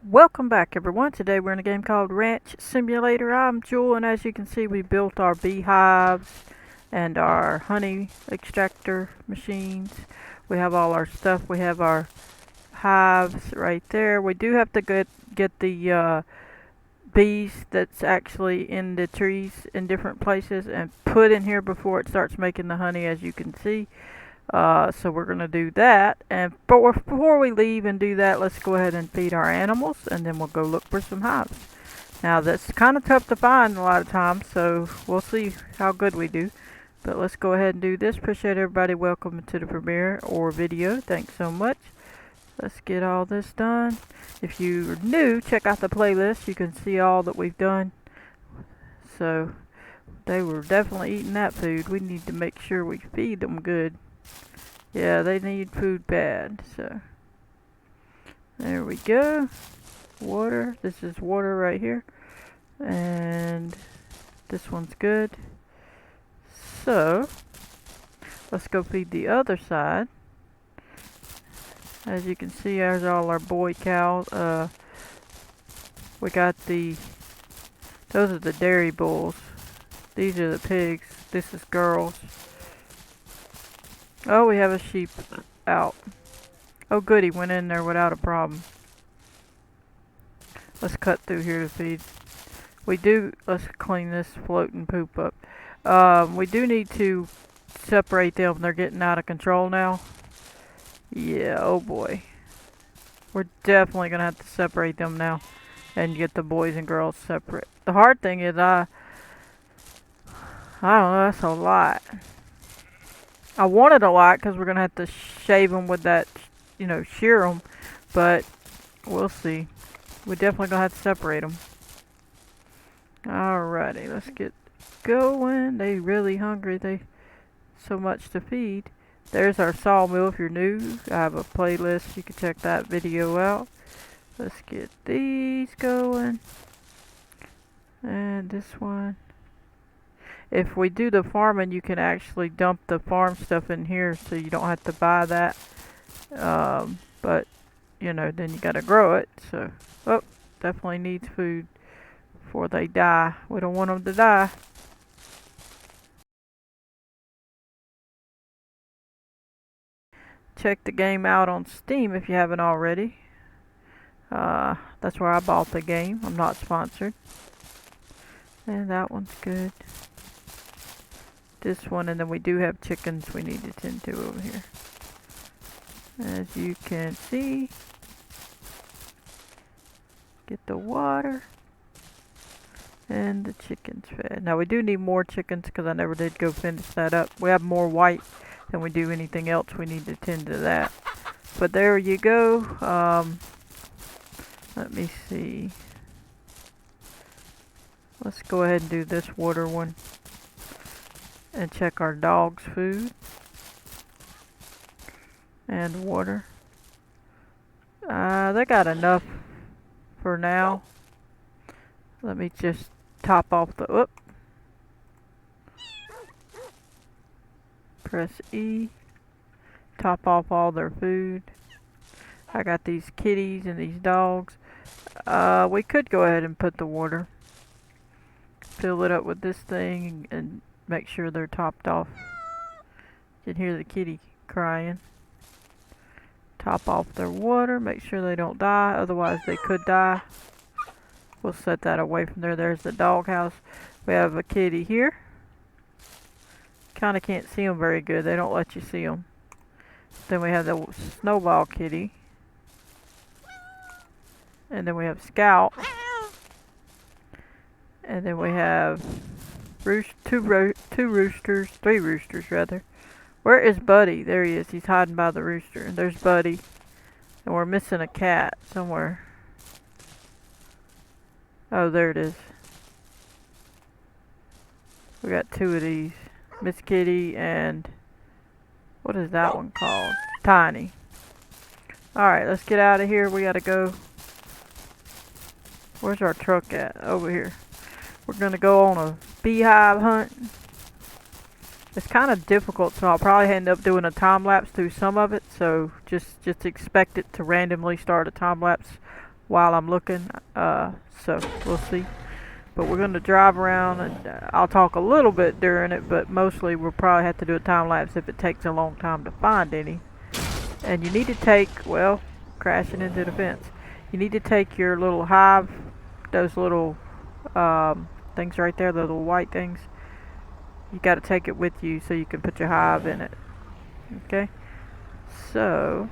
Welcome back, everyone. Today we're in a game called Ranch Simulator. I'm Jewel, and as you can see, we built our beehives and our honey extractor machines. We have all our stuff. We have our hives right there. We do have to get the bees that's actually in the trees in different places and put in here before it starts making the honey, as you can see. So we're going to do that. But before we leave and do that, let's go ahead and feed our animals, and then we'll go look for some hives. Now, that's kind of tough to find a lot of times, so we'll see how good we do. But let's go ahead and do this. Appreciate everybody. Welcome to the premiere or video. Thanks so much. Let's get all this done. If you're new, check out the playlist. You can see all that we've done. So, they were definitely eating that food. We need to make sure we feed them good. Yeah, they need food bad, so there we go. Water. This is water right here. And this one's good. So, let's go feed the other side. As you can see, there's all our boy cows. We got those are the dairy bulls. These are the pigs. This is girls. Oh, we have a sheep out. Oh, good, he went in there without a problem. Let's cut through here to feed. Let's clean this floating poop up. We do need to separate them. They're getting out of control now. Yeah, oh boy. We're definitely going to have to separate them now and get the boys and girls separate. The hard thing is I don't know, that's a lot. I wanted a lot because we're going to have to shave them with that, shear them. But we'll see. We're definitely going to have to separate them. Alrighty, let's get going. They really hungry. They so much to feed. There's our sawmill if you're new. I have a playlist. You can check that video out. Let's get these going. And this one. If we do the farming, you can actually dump the farm stuff in here so you don't have to buy that. But, then you gotta grow it. So, definitely needs food before they die. We don't want them to die. Check the game out on Steam if you haven't already. That's where I bought the game. I'm not sponsored. And that one's good. This one, and then we do have chickens we need to tend to over here. As you can see, get the water and the chickens fed. Now we do need more chickens because I never did go finish that up. We have more white than we do anything else. We need to tend to that. But there you go. Let me see. Let's go ahead and do this water one and check our dog's food and water. They got enough for now. Let me just top off the press E, top off all their food. I got these kitties and these dogs. We could go ahead and put the water, fill it up with this thing, and make sure they're topped off. You can hear the kitty crying. Top off their water, make sure they don't die, otherwise they could die. We'll set that away from there. There's the doghouse. We have a kitty here. Kinda can't see them very good. They don't let you see them. Then we have the snowball kitty. And then we have Scout. And then we have three roosters rather. Where is Buddy? There he is. He's hiding by the rooster. And there's Buddy. And we're missing a cat somewhere. Oh, there it is. We got two of these. Miss Kitty and what is that one called? Tiny. Alright, let's get out of here. We gotta go. Where's our truck at? Over here. We're gonna go on a beehive hunt. It's kind of difficult, so I'll probably end up doing a time lapse through some of it. So just expect it to randomly start a time lapse while I'm looking. So we'll see. But we're going to drive around, and I'll talk a little bit during it, but mostly we'll probably have to do a time lapse if it takes a long time to find any. And you need to take, well, crashing into the fence. You need to take your little hive, those little things right there, the little white things. You got to take it with you so you can put your hive in it. Okay? So,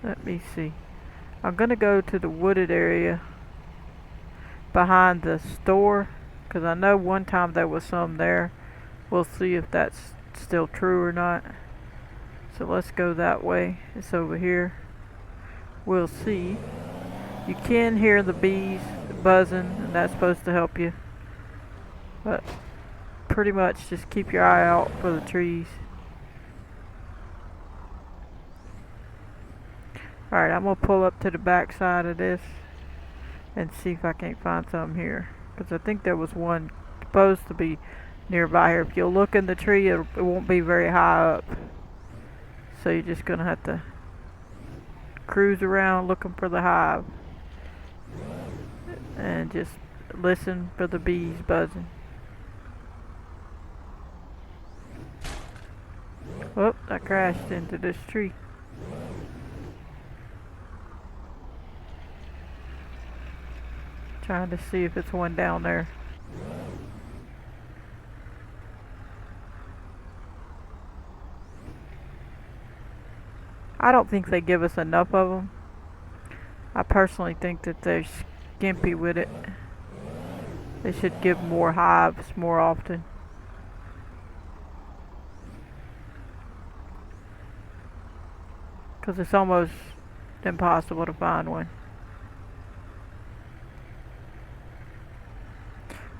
let me see. I'm going to go to the wooded area behind the store, because I know one time there was some there. We'll see if that's still true or not. So let's go that way. It's over here. We'll see. You can hear the bees buzzing, and that's supposed to help you. But pretty much just keep your eye out for the trees. Alright, I'm going to pull up to the back side of this and see if I can't find something here. Because I think there was one supposed to be nearby here. If you'll look in the tree, it won't be very high up. So you're just going to have to cruise around looking for the hive. And just listen for the bees buzzing. Whoop, I crashed into this tree. Trying to see if it's one down there. I don't think they give us enough of them. I personally think that they're skimpy with it. They should give more hives more often. Because it's almost impossible to find one.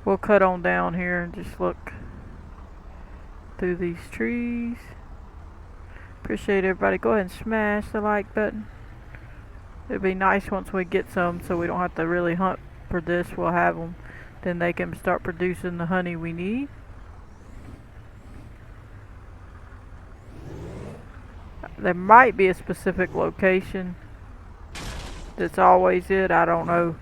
We'll cut on down here and just look through these trees. Appreciate everybody. Go ahead and smash the like button. It'd be nice once we get some so we don't have to really hunt for this. We'll have them. Then they can start producing the honey we need. There might be a specific location that's always it. I don't know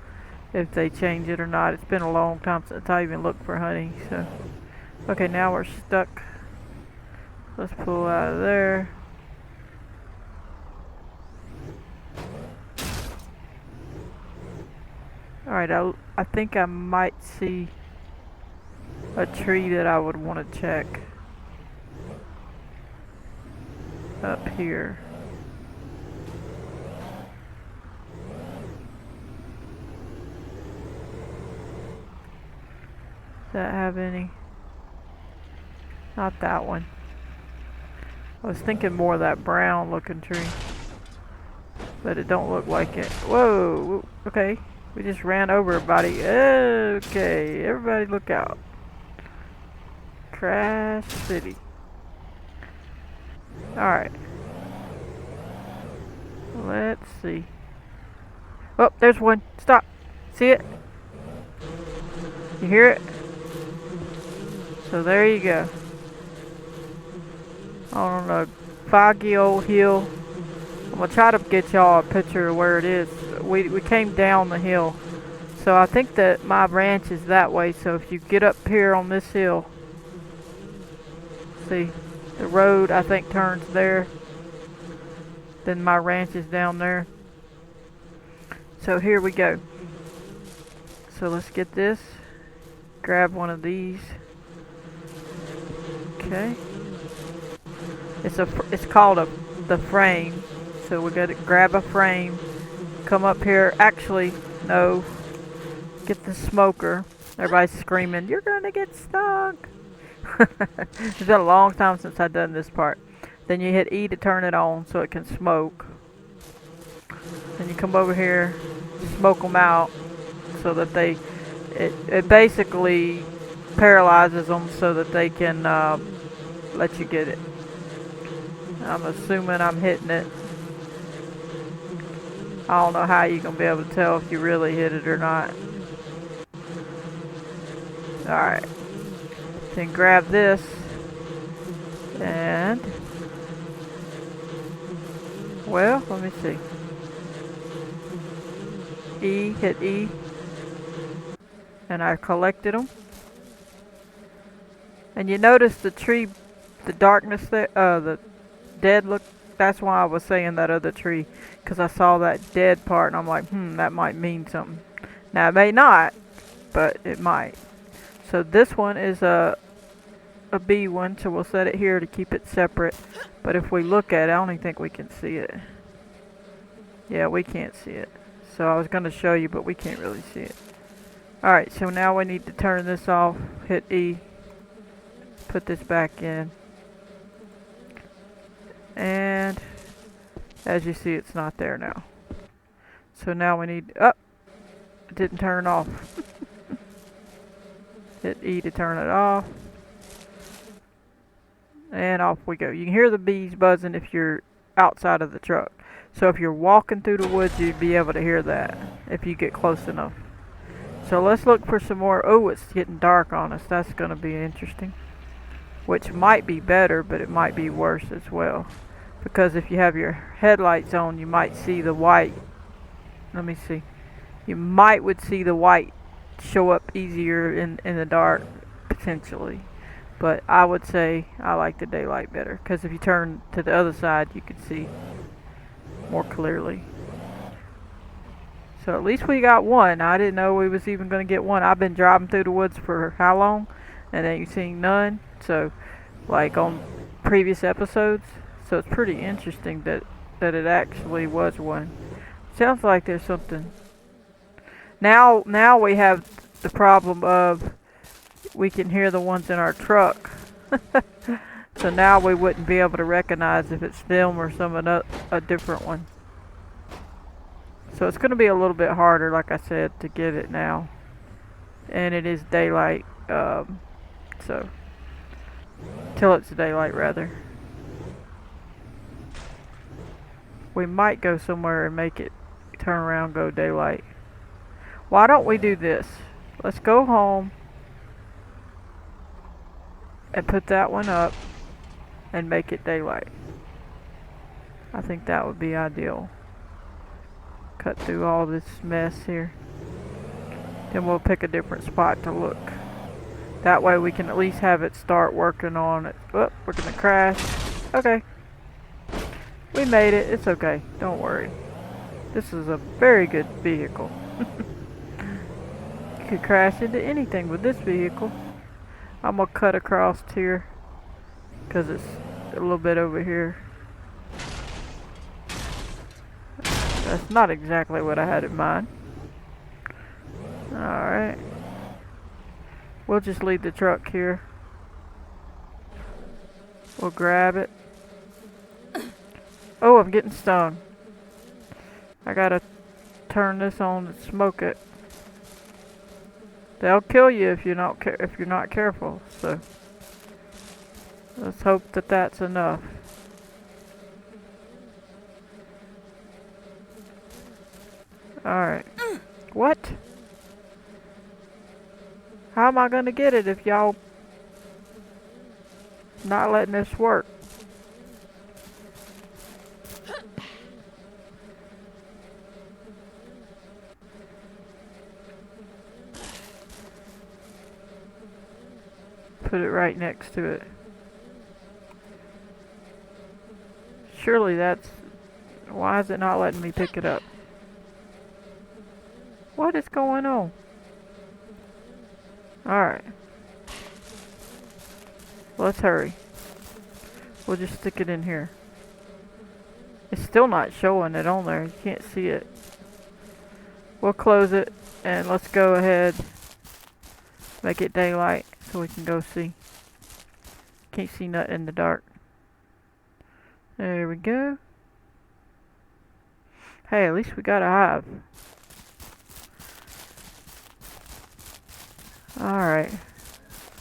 if they change it or not. It's been a long time since I even looked for honey. So, okay, now we're stuck. Let's pull out of there. Alright, I think I might see a tree that I would want to check up here. Does that have any? Not that one. I was thinking more of that brown looking tree, but it don't look like it. Whoa, okay. We just ran over everybody. Okay, everybody look out. Crash City. Alright. Let's see. Oh, there's one. Stop. See it? You hear it? So there you go. On a foggy old hill. I'm gonna try to get y'all a picture of where it is. We came down the hill. So I think that my ranch is that way. So if you get up here on this hill, see, the road I think turns there. Then my ranch is down there. So here we go. So let's get this. Grab one of these. Okay. It's called the frame. So we got to grab a frame. Come up here. Actually, no. Get the smoker. Everybody's screaming, "You're gonna get stuck!" It's been a long time since I've done this part. Then you hit E to turn it on so it can smoke. Then you come over here, smoke them out so that it basically paralyzes them so that they can let you get it. I'm assuming I'm hitting it. I don't know how you're going to be able to tell if you really hit it or not. Alright. Then grab this. And... well, let me see. E, hit E, and I collected them. And you notice the tree, the darkness there, the dead look. That's why I was saying that other tree, because I saw that dead part, and I'm like, that might mean something. Now it may not, but it might. So this one is a B one, so we'll set it here to keep it separate. But if we look at it, I don't even think we can see it. Yeah, we can't see it. So I was going to show you, but we can't really see it. Alright, so now we need to turn this off. Hit E. Put this back in. And as you see, it's not there now. So now we need... Oh! It didn't turn off. Hit E to turn it off. And off we go. You can hear the bees buzzing if you're outside of the truck. So if you're walking through the woods, you'd be able to hear that if you get close enough. So let's look for some more. Oh, it's getting dark on us. That's going to be interesting. Which might be better, but it might be worse as well. Because if you have your headlights on, you might see the white. Let me see. You would see the white show up easier in the dark, potentially. But I would say I like the daylight better. Because if you turn to the other side, you can see more clearly. So at least we got one. I didn't know we was even going to get one. I've been driving through the woods for how long? And ain't seen none. So, like on previous episodes. So it's pretty interesting that it actually was one. Sounds like there's something. Now we have the problem of we can hear the ones in our truck. So now we wouldn't be able to recognize if it's them or a different one. So it's going to be a little bit harder, like I said, to get it now. And it is daylight, so till it's daylight rather. We might go somewhere and make it turn around, go daylight. Why don't we do this? Let's go home and put that one up and make it daylight. I think that would be ideal. Cut through all this mess here. Then we'll pick a different spot to look. That way we can at least have it start working on it. Oh, we're gonna crash. Okay. We made it. It's okay. Don't worry. This is a very good vehicle. You could crash into anything with this vehicle. I'm gonna cut across here because it's a little bit over here. That's not exactly what I had in mind. Alright. We'll just leave the truck here. We'll grab it. Oh, I'm getting stung. I gotta turn this on and smoke it. They'll kill you if you're not careful. So let's hope that that's enough. Alright. What? How am I gonna get it if y'all not letting this work? Put it right next to it. Surely that's... Why is it not letting me pick it up? What is going on? Alright. Let's hurry. We'll just stick it in here. It's still not showing it on there. You can't see it. We'll close it and let's go ahead. Make it daylight so we can go see. Can't see nothing in the dark. There we go. Hey, at least we got a hive. Alright.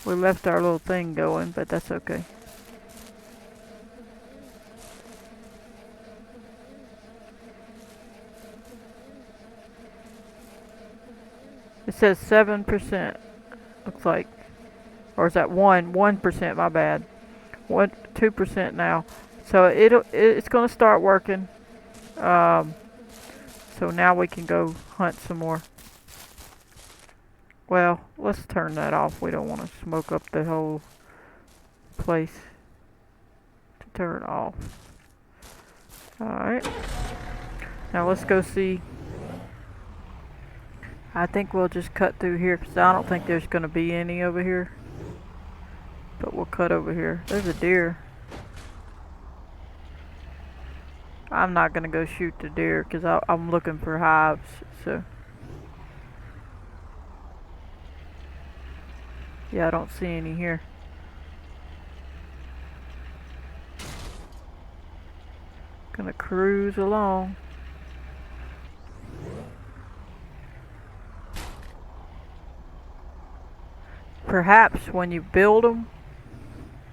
We left our little thing going, but that's okay. It says 7%. Looks like. Or is that 1%, my bad. 2% now. So it's gonna start working. So now we can go hunt some more. Well, let's turn that off. We don't want to smoke up the whole place. To turn it off. Alright. Now let's go see. I think we'll just cut through here because I don't think there's going to be any over here. But we'll cut over here. There's a deer. I'm not going to go shoot the deer because I'm looking for hives. So yeah, I don't see any here. Gonna cruise along. Perhaps when you build them,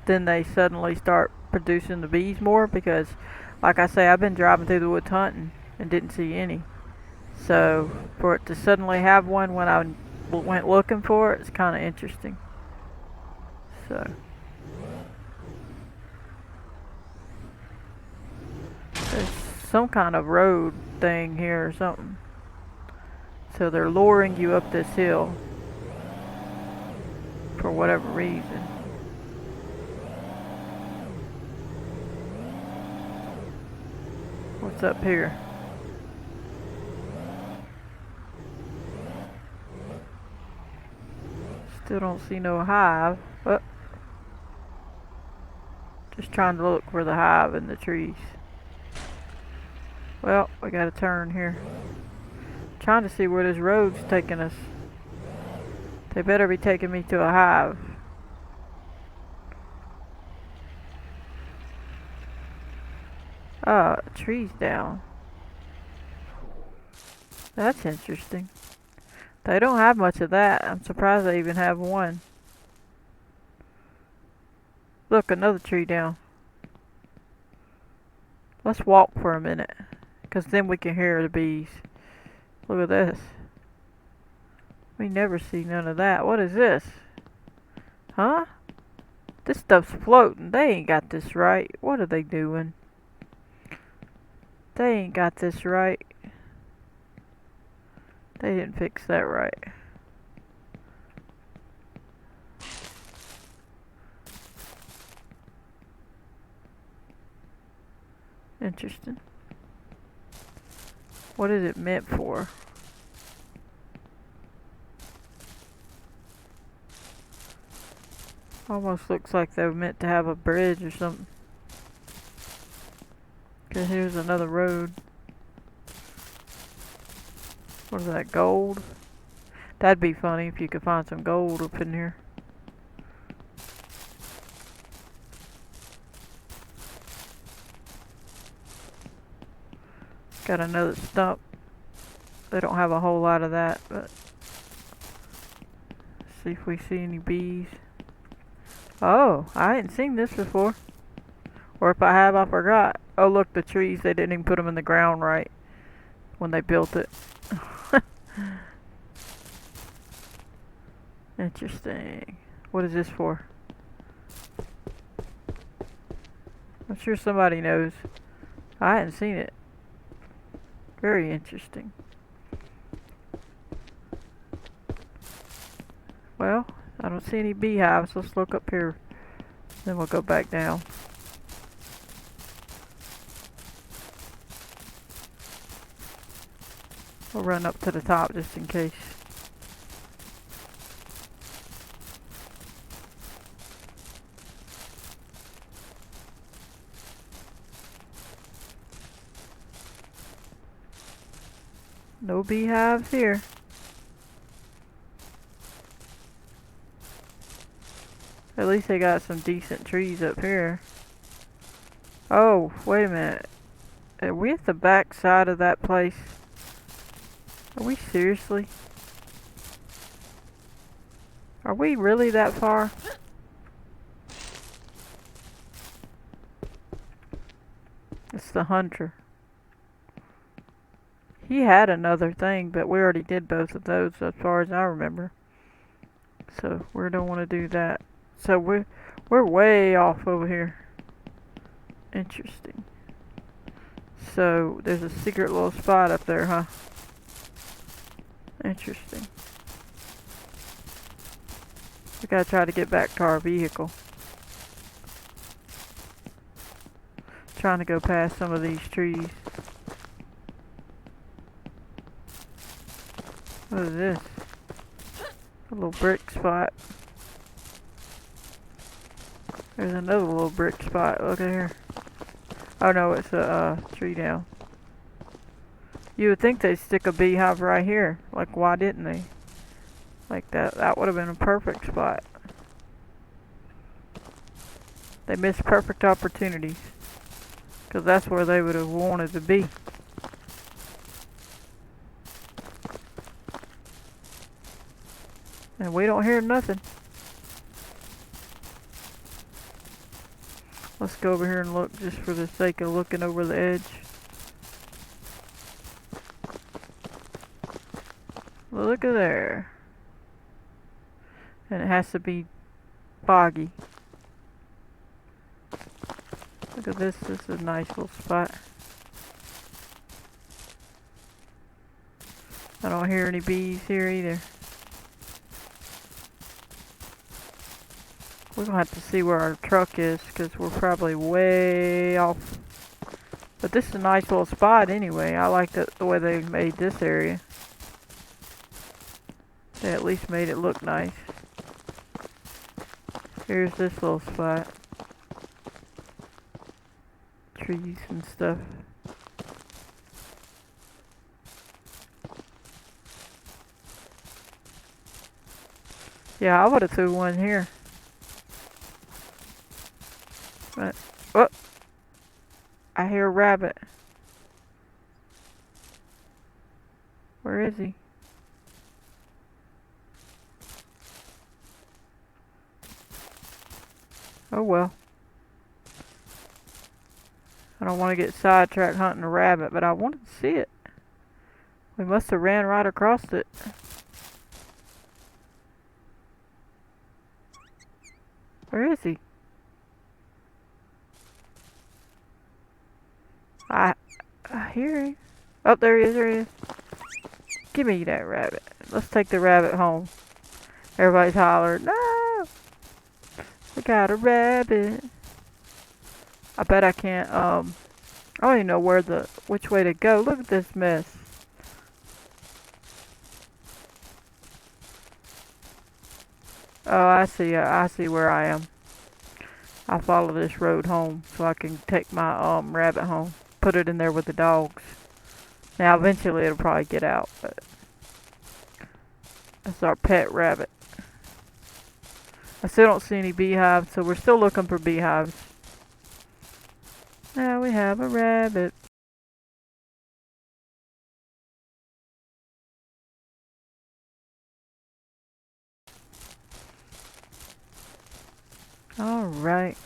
then they suddenly start producing the bees more because, like I say, I've been driving through the woods hunting and didn't see any. So for it to suddenly have one when I went looking for it, it's kind of interesting. So there's some kind of road thing here or something. So they're luring you up this hill for whatever reason. What's up here? Still don't see no hive. Oh. Just trying to look for the hive in the trees. Well, we gotta turn here. Trying to see where this road's taking us. They better be taking me to a hive. Ah, tree's down. That's interesting. They don't have much of that. I'm surprised they even have one. Look, another tree down. Let's walk for a minute, because then we can hear the bees. Look at this. We never see none of that. What is this? Huh? This stuff's floating. They ain't got this right. What are they doing? They ain't got this right. They didn't fix that right. Interesting. What is it meant for? Almost looks like they were meant to have a bridge or something. Okay, here's another road. What is that, gold? That'd be funny if you could find some gold up in here. Got another stump. They don't have a whole lot of that, but see if we see any bees. Oh, I hadn't seen this before. Or if I have, I forgot. Oh, look, the trees, they didn't even put them in the ground right when they built it. Interesting. What is this for? I'm sure somebody knows. I hadn't seen it. Very interesting. Well, I don't see any beehives. Let's look up here. Then we'll go back down. We'll run up to the top just in case. No beehives here. At least they got some decent trees up here. Oh, wait a minute. Are we at the back side of that place? Are we seriously? Are we really that far? It's the hunter. He had another thing, but we already did both of those as far as I remember. So we don't want to do that. So we're way off over here. Interesting. So there's a secret little spot up there, huh? Interesting. We gotta try to get back to our vehicle. Trying to go past some of these trees. What is this? A little brick spot. There's another little brick spot. Look at here. Oh no, it's a tree down. You would think they'd stick a beehive right here. Like, why didn't they? Like that would have been a perfect spot. They missed perfect opportunities. Because that's where they would have wanted to be. And we don't hear nothing. Let's go over here and look just for the sake of looking over the edge. Look at there. And it has to be foggy. Look at this. This is a nice little spot. I don't hear any bees here either. We're gonna have to see where our truck is because we're probably way off. But this is a nice little spot anyway. I like the way they made this area. They at least made it look nice. Here's this little spot. Trees and stuff. Yeah, I would have threw one here. But, oh, I hear a rabbit. Where is he? Oh well. I don't want to get sidetracked hunting a rabbit, but I wanted to see it. We must have ran right across it. Where is he? I hear him. Oh, there he is, there he is. Give me that rabbit. Let's take the rabbit home. Everybody's hollering, no! We got a rabbit. I bet I can't, I don't even know which way to go. Look at this mess. Oh, I see where I am. I follow this road home so I can take my, rabbit home. Put it in there with the dogs. Now, eventually it'll probably get out, but that's our pet rabbit. I still don't see any beehives, so we're still looking for beehives. Now we have a rabbit. Alright.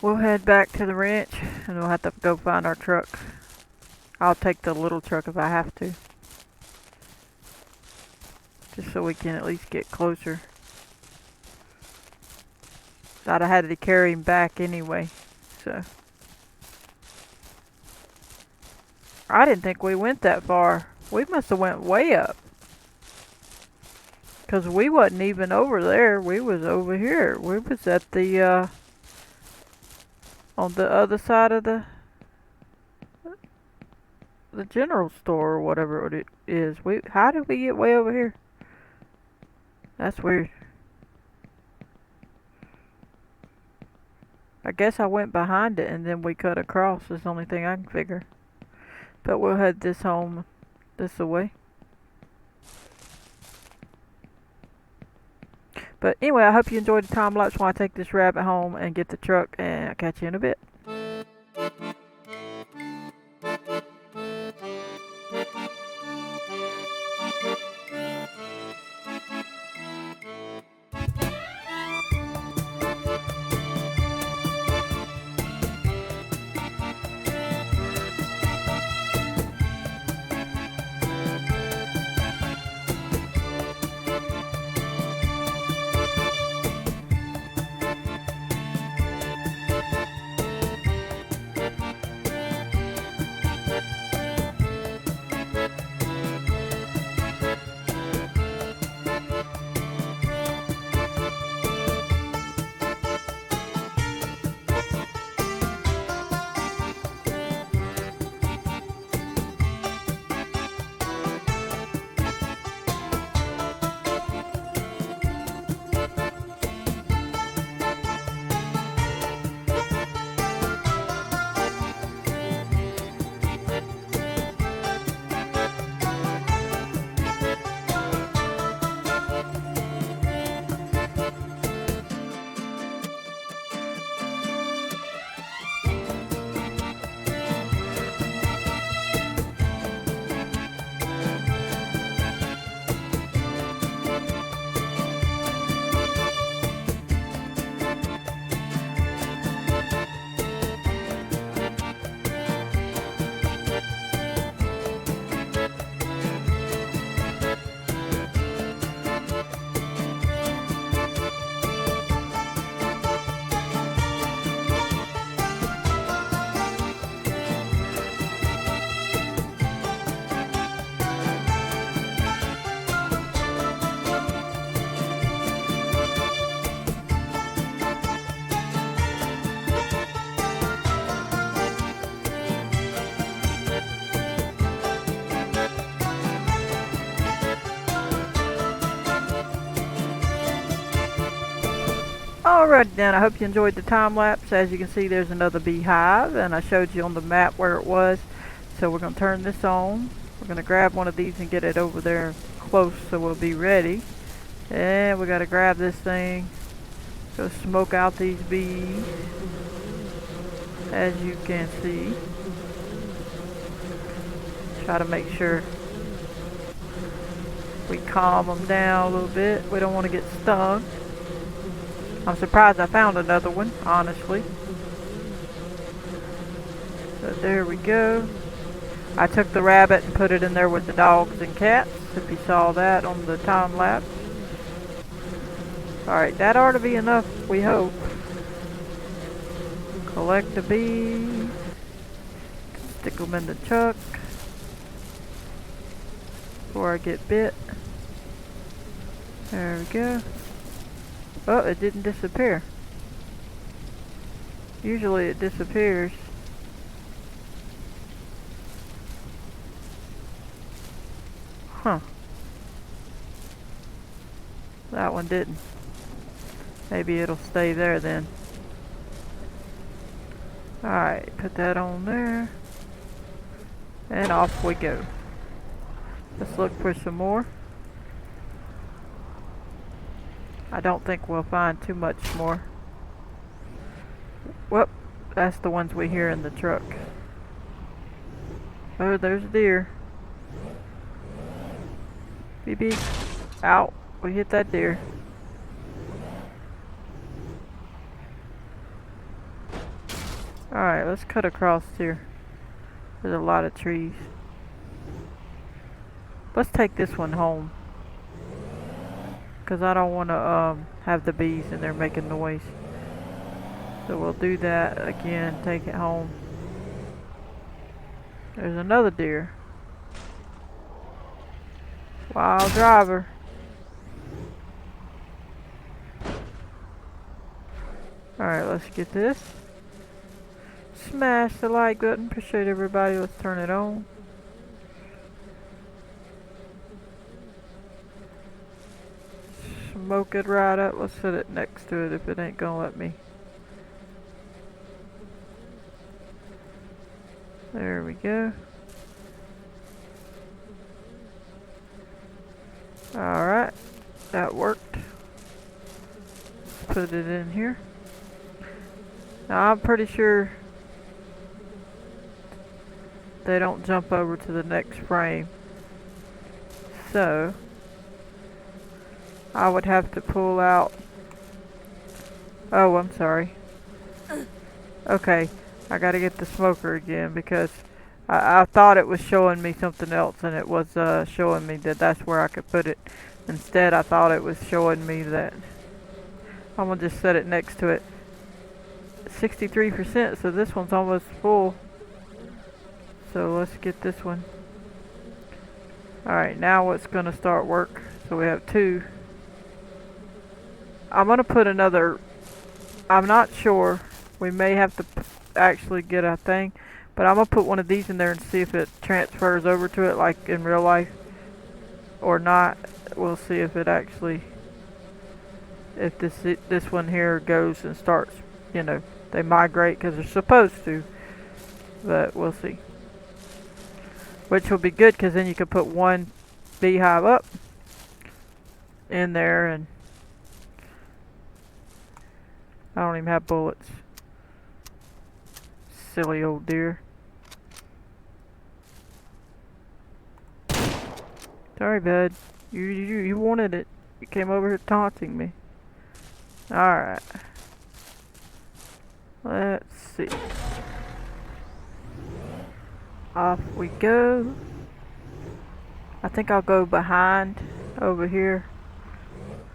We'll head back to the ranch and we'll have to go find our truck. I'll take the little truck if I have to. Just so we can at least get closer. I'd have had to carry him back anyway, so. I didn't think we went that far. We must have went way up. Cause we wasn't even over there. We was over here. We was at the, on the other side of the general store or whatever it is. How did we get way over here? That's weird. I guess I went behind it and then we cut across. Is the only thing I can figure. But we'll head this home this away. But anyway, I hope you enjoyed the time lapse while I take this rabbit home and get the truck, and I'll catch you in a bit. Alright then, I hope you enjoyed the time lapse. As you can see, there's another beehive, and I showed you on the map where it was. So we're going to turn this on. We're going to grab one of these and get it over there close so we'll be ready. And we got to grab this thing. Go smoke out these bees. As you can see. Try to make sure we calm them down a little bit. We don't want to get stung. I'm surprised I found another one, honestly. But there we go. I took the rabbit and put it in there with the dogs and cats, if you saw that on the time lapse. Alright, that ought to be enough, we hope. Collect the bees. Stick them in the truck. Before I get bit. There we go. Oh, it didn't disappear. Usually it disappears. Huh. That one didn't. Maybe it'll stay there then. Alright, put that on there. And off we go. Let's look for some more. I don't think we'll find too much more. Whoop, that's the ones we hear in the truck. Oh, there's a deer. Beep beep. Ow, we hit that deer. Alright, let's cut across here. There's a lot of trees. Let's take this one home. Because I don't want to have the bees in there making noise. So we'll do that again, take it home. There's another deer. Wild driver. Alright, let's get this. Smash the like button. Appreciate everybody. Let's turn it on. Smoke it right up. Let's set it next to it if it ain't gonna let me. There we go. Alright, that worked. Put it in here. Now I'm pretty sure they don't jump over to the next frame. So I would have to pull out. Oh, I'm sorry. Okay, I gotta get the smoker again because I thought it was showing me something else, and it was showing me that that's where I could put it. Instead, I thought it was showing me that. I'm gonna just set it next to it. 63%, so this one's almost full. So let's get this one. Alright, now it's gonna start work. So we have two. I'm gonna put another. I'm not sure. We may have to actually get a thing. But I'm going to put one of these in there and see if it transfers over to it like in real life or not. We'll see if it actually, if this one here goes and starts, you know, they migrate because they're supposed to. But we'll see. Which will be good because then you can put one beehive up in there, and I don't even have bullets. Silly old deer. Sorry, bud. You wanted it. You came over here taunting me. Alright. Let's see. Off we go. I think I'll go behind over here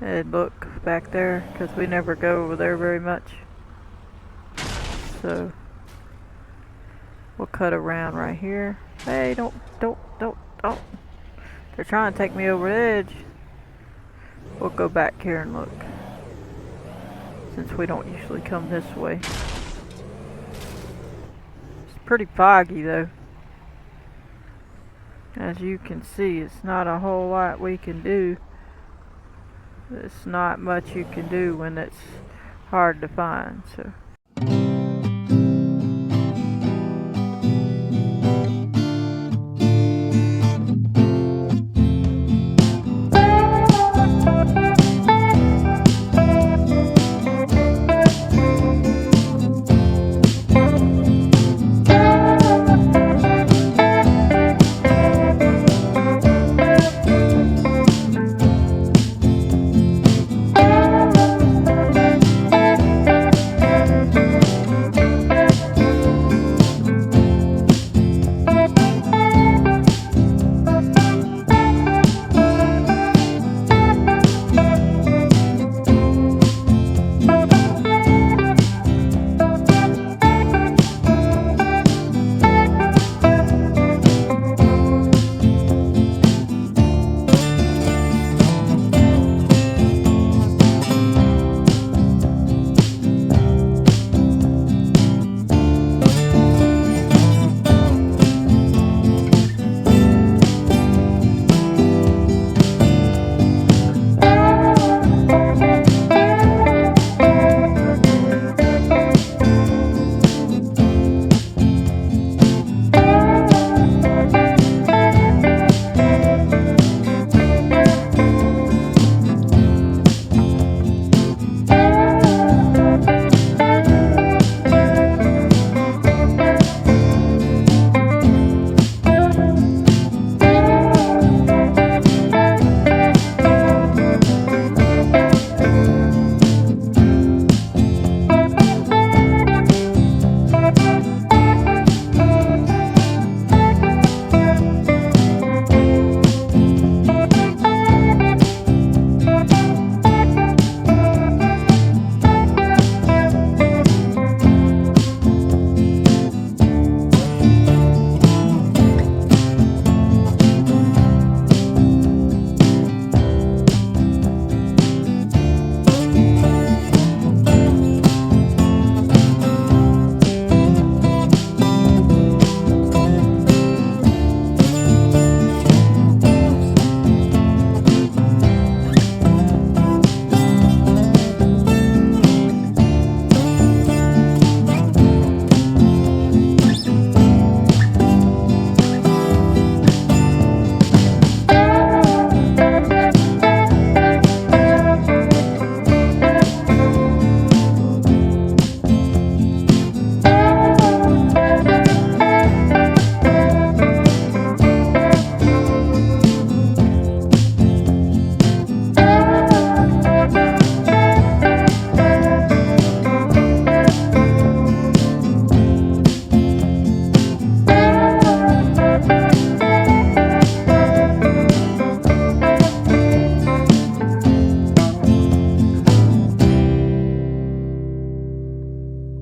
and look back there because we never go over there very much. So we'll cut around right here. Hey, don't. They're trying to take me over the edge. We'll go back here and look. Since we don't usually come this way. It's pretty foggy though. As you can see, it's not a whole lot we can do. It's not much you can do when it's hard to find. So.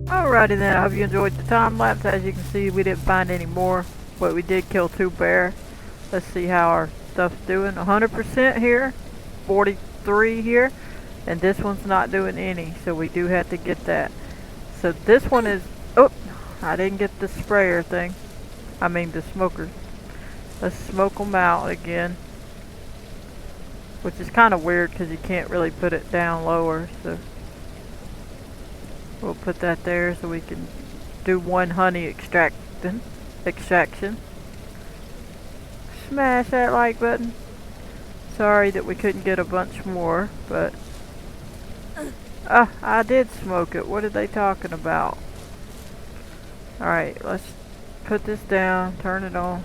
Alrighty then, I hope you enjoyed the time lapse. As you can see, we didn't find any more, but we did kill 2 bears. Let's see how our stuff's doing. 100% here, 43 here, and this one's not doing any, so we do have to get that. So this one is, oh, I didn't get the sprayer thing. I mean the smoker. Let's smoke them out again, which is kind of weird because you can't really put it down lower. So we'll put that there so we can do 1 honey extraction. Smash that like button. Sorry that we couldn't get a bunch more, but I did smoke it. What are they talking about? Alright, let's put this down, turn it on.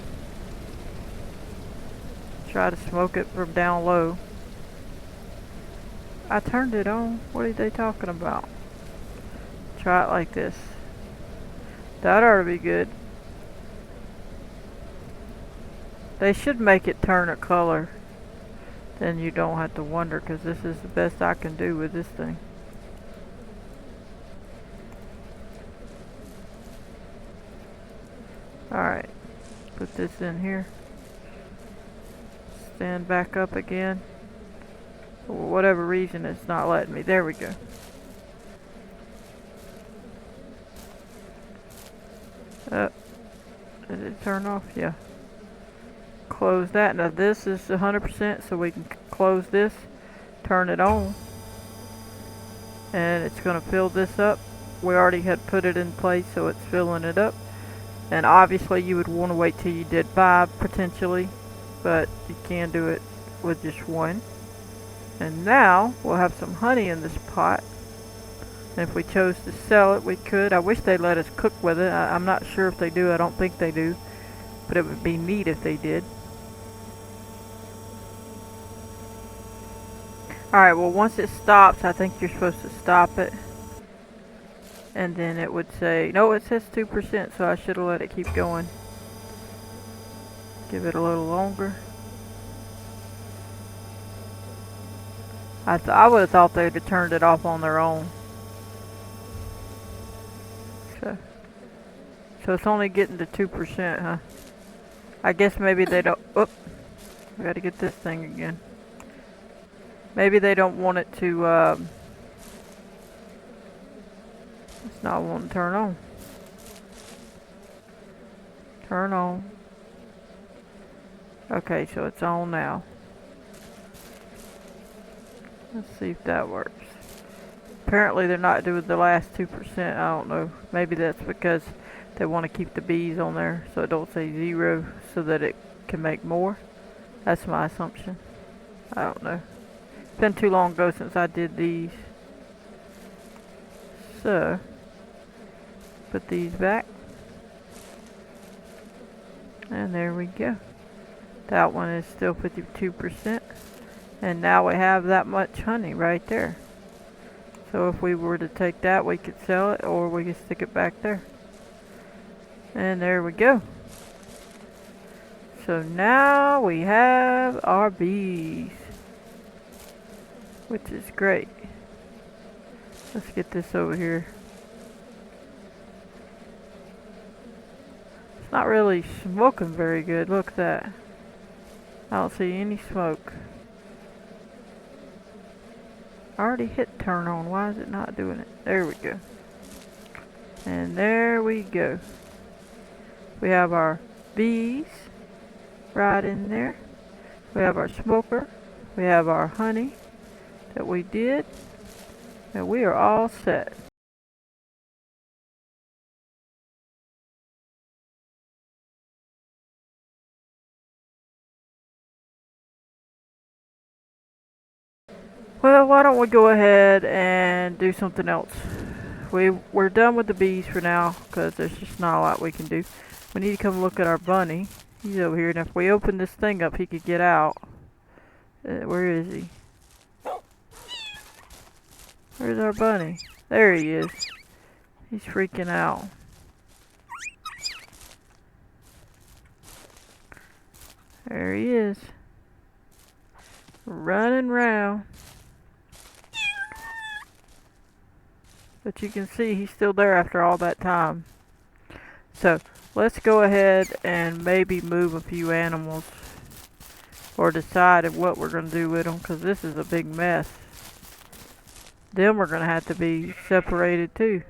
Try to smoke it from down low. I turned it on. What are they talking about? Try it like this. That ought to be good. They should make it turn a color. Then you don't have to wonder, because this is the best I can do with this thing. Alright. Put this in here. Stand back up again. For whatever reason it's not letting me. There we go. Did it turn off? Yeah. Close that. Now this is 100%, so we can close this, turn it on. and it's going to fill this up. We already had put it in place, so it's filling it up. And obviously you would want to wait till you did 5 potentially, but you can do it with just 1. And now we'll have some honey in this pot. And if we chose to sell it, we could. I wish they let us cook with it. I'm not sure if they do. I don't think they do. But it would be neat if they did. Alright, well once it stops, I think you're supposed to stop it. And then it would say, no, it says 2%, so I should have let it keep going. Give it a little longer. I would have thought they'd have turned it off on their own. So it's only getting to 2%, huh? I guess maybe they don't. Oop! I gotta get this thing again. Maybe they don't want it to. It's not wanting to turn on. Turn on. Okay, so it's on now. Let's see if that works. Apparently they're not doing the last 2%. I don't know. Maybe that's because they want to keep the bees on there so it don't say 0 so that it can make more. That's my assumption. I don't know. It's been too long ago since I did these. So, put these back. And there we go. That one is still 52%. And now we have that much honey right there. So if we were to take that, we could sell it, or we could stick it back there. And there we go. So now we have our bees, which is great. Let's get this over here. It's not really smoking very good. Look at that. I don't see any smoke. I already hit turn on. Why is it not doing it? There we go. And there we go. We have our bees right in there. We have our smoker. We have our honey that we did. And we are all set. Well, why don't we go ahead and do something else? We're done with the bees for now because there's just not a lot we can do. We need to come look at our bunny. He's over here, and if we open this thing up, he could get out. Where is he? Where's our bunny? There he is. He's freaking out. There he is. Running around. But you can see he's still there after all that time. So let's go ahead and maybe move a few animals, or decide what we're going to do with them, because this is a big mess. Them are going to have to be separated too.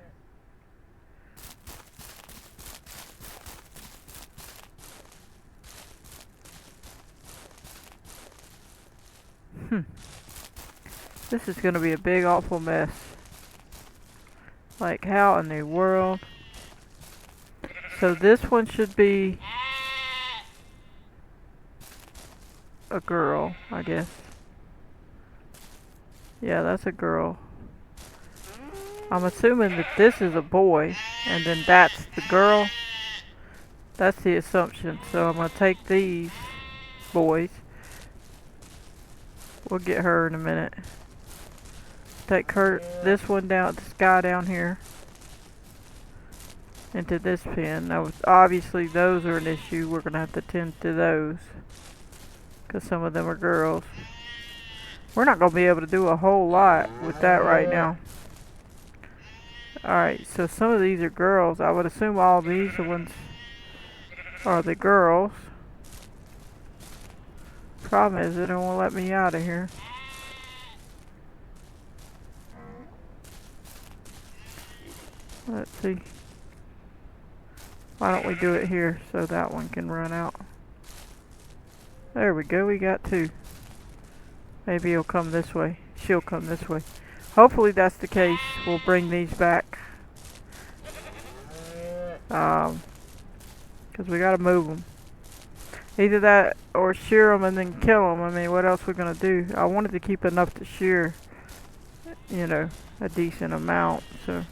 This is going to be a big awful mess. Like, how in the world? So this one should be a girl, I guess. Yeah, that's a girl. I'm assuming that this is a boy, and then that's the girl. That's the assumption. So I'm going to take these boys. We'll get her in a minute. Take her, this one down, this guy down here, into this pen. Now, obviously those are an issue. We're going to have to tend to those, because some of them are girls. We're not going to be able to do a whole lot with that right now. Alright, so some of these are girls. I would assume all these ones are the girls. Problem is, they don't want to let me out of here. Let's see. Why don't we do it here so that one can run out? There we go, we got 2. Maybe he'll come this way. She'll come this way. Hopefully that's the case. We'll bring these back. Because we gotta move them. Either that or shear them and then kill them. I mean, what else we gonna do? I wanted to keep enough to shear, you know, a decent amount. So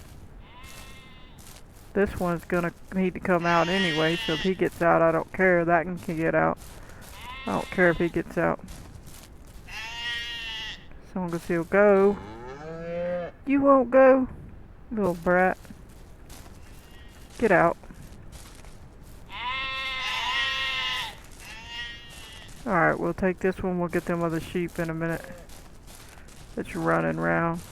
this one's gonna need to come out anyway. So if he gets out, I don't care. That one can get out. I don't care if he gets out. As long as he'll go. You won't go, little brat. Get out. Alright, we'll take this one. We'll get them other sheep in a minute. It's running around.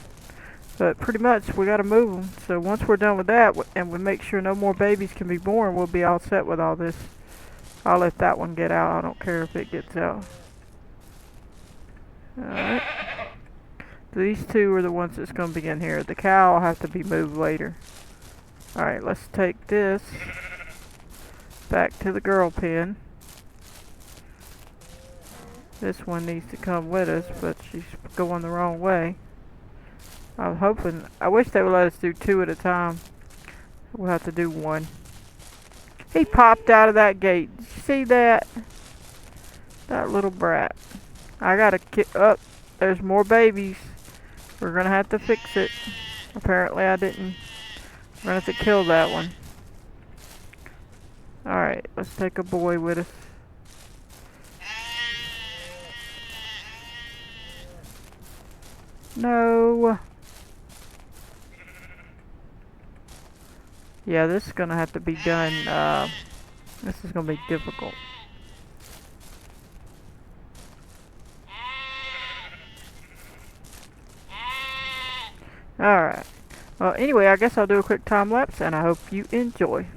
But pretty much, we gotta move them. So once we're done with that, and we make sure no more babies can be born, we'll be all set with all this. I'll let that one get out. I don't care if it gets out. Alright. These two are the ones that's gonna be in here. The cow will have to be moved later. Alright, let's take this back to the girl pen. This one needs to come with us, but she's going the wrong way. I was hoping, I wish they would let us do 2 at a time. We'll have to do 1. He popped out of that gate. Did you see that? That little brat. I gotta get up. There's more babies. We're gonna have to fix it. Apparently I didn't. We're gonna have to kill that one. Alright, let's take a boy with us. No. Yeah, this is gonna have to be done. This is gonna be difficult. Alright. Well, anyway, I guess I'll do a quick time lapse, and I hope you enjoy.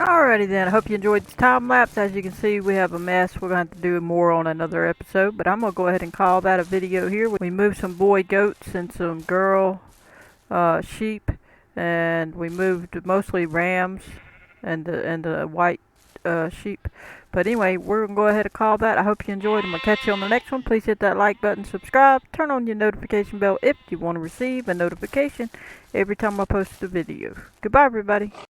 Alrighty then, I hope you enjoyed this time lapse. As you can see, we have a mess. We're going to have to do more on another episode, but I'm going to go ahead and call that a video here. We moved some boy goats and some girl sheep, and we moved mostly rams and the white sheep. But anyway, we're going to go ahead and call that. I hope you enjoyed. I'm going to catch you on the next one. Please hit that like button, subscribe, turn on your notification bell if you want to receive a notification every time I post a video. Goodbye, everybody.